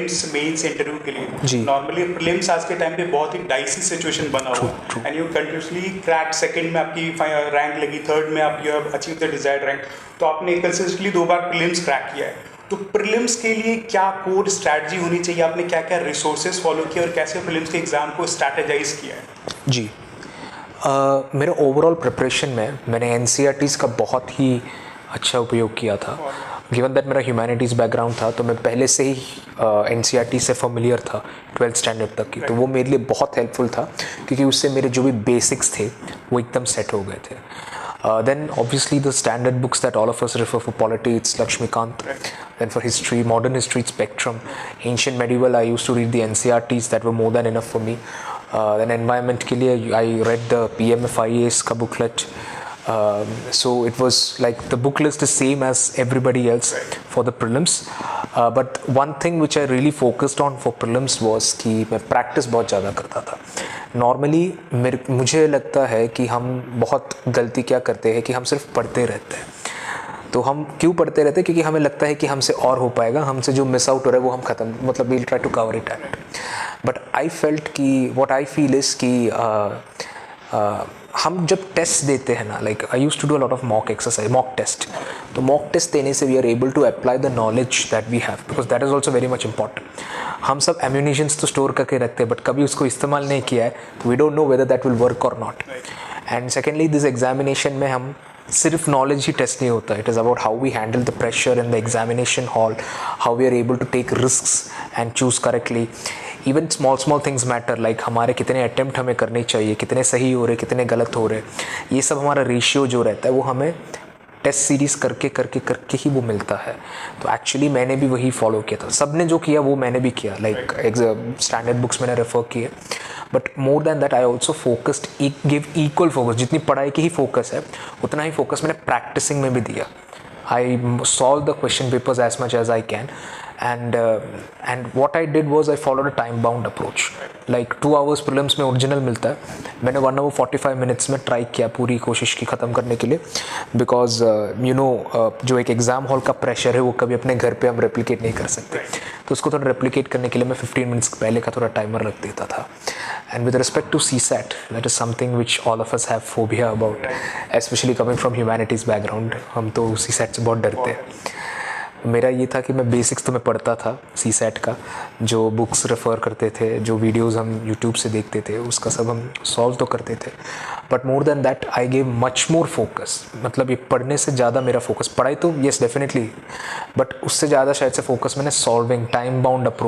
Mains interview के जी। लिए normally prelims आज के टाइम पे बहुत ही डाइसी सिचुएशन बना हुआ and you continuously crack second में आपकी रैंक लगी, थर्ड में आप you have achieve the desired rank. तो आपने कंसिस्टेंटली 2 बार प्रीलिम्स क्रैक किया है, तो प्रीलिम्स के लिए क्या कोर स्ट्रैटेजी होनी चाहिए, आपने क्या क्या रिसोर्सेज फॉलो किए और कैसे प्रीलिम्स के एग्जाम को स्ट्रैटेजाइज किया है? जी। मेरे ओवरऑल प्रिपरेशन में मैंने एनसीईआरटीज़ का बहुत ही अच्छा उपयोग किया था। गिवन दैट मेरा ह्यूमैनिटीज़ बैकग्राउंड था, तो मैं पहले से ही एनसीईआरटी से फेमिलियर था 12th स्टैंडर्ड तक की, तो वो मेरे लिए बहुत हेल्पफुल था क्योंकि उससे मेरे जो भी बेसिक्स थे वो एकदम सेट हो गए थे। Then obviously the standard books that all of us refer for polity, it's Lakshmikant. Then for history, modern history, it's Spectrum. Ancient medieval, I used to read the NCERTs that were more than enough for me. Then environment के लिए I read the PMFIAS का booklet. So it was like the book list is same as everybody else for the prelims. But one thing which I really focused on for prelims was कि मैं practice बहुत ज़्यादा करता था। Normally मुझे लगता है कि हम बहुत गलती क्या करते हैं कि हम सिर्फ पढ़ते रहते हैं। तो हम क्यों पढ़ते रहते हैं? क्योंकि हमें लगता है कि हमसे और हो पाएगा, हमसे जो मिस आउट हो रहा है वो हम ख़त्म, मतलब we'll try to cover it at. But I felt कि व्हाट आई फील इज़ कि हम जब टेस्ट देते हैं ना, like I used to do a lot of mock test. तो मॉक टेस्ट देने से we are able to apply the knowledge that we have, because that is also very much important. हम सब एम्यूनिशंस तो store करके रखते हैं, but कभी उसको इस्तेमाल नहीं किया है, तो we don't know whether that will work और not. And secondly, this examination में हम सिर्फ नॉलेज ही टेस्ट नहीं होता, it is about how we handle the pressure in the examination hall, how we are able to take risks and choose correctly. Even small things matter, like हमारे कितने attempt हमें करने चाहिए, कितने सही हो रहे, कितने गलत हो रहे, ये सब हमारा रेशियो जो रहता है वो हमें टेस्ट सीरीज़ करके ही वो मिलता है। तो एक्चुअली मैंने भी वही फॉलो किया था, सब ने जो किया वो मैंने भी किया, लाइक स्टैंडर्ड बुक्स मैंने रेफर किए। But more than that I also focused, give equal focus, जितनी पढ़ाई की ही फोकस है उतना ही फोकस मैंने प्रैक्टिसिंग में भी दिया। I solve the question papers as much as I can, and what I did was I followed a time bound approach. Like 2 hours prelims में ओरिजिनल मिलता है, मैंने 1 hour 45 minutes में ट्राई किया, पूरी कोशिश की ख़त्म करने के लिए, बिकॉज जो एक एग्ज़ाम हॉल का प्रेशर है वो कभी अपने घर पे हम रेप्लिकेट नहीं कर सकते। तो उसको थोड़ा रेप्लिकेट करने के लिए मैं 15 मिनट्स पहले का थोड़ा टाइमर रख देता था। And with respect to CSAT, that is something which all of us have phobia about, specially coming from humanities background, हम तो CSAT से बहुत डरते हैं। मेरा ये था कि मैं बेसिक्स तो मैं पढ़ता था CSAT का, जो बुक्स रेफ़र करते थे, जो वीडियोस हम यूट्यूब से देखते थे, उसका सब हम सॉल्व तो करते थे। But more than that I gave much more focus, मतलब ये पढ़ने से ज़्यादा मेरा फोकस, पढ़ाई तो येस डेफिनेटली, बट उससे ज़्यादा शायद से फोकस मैंने सॉल्विंग, टाइम बाउंड अप्रोच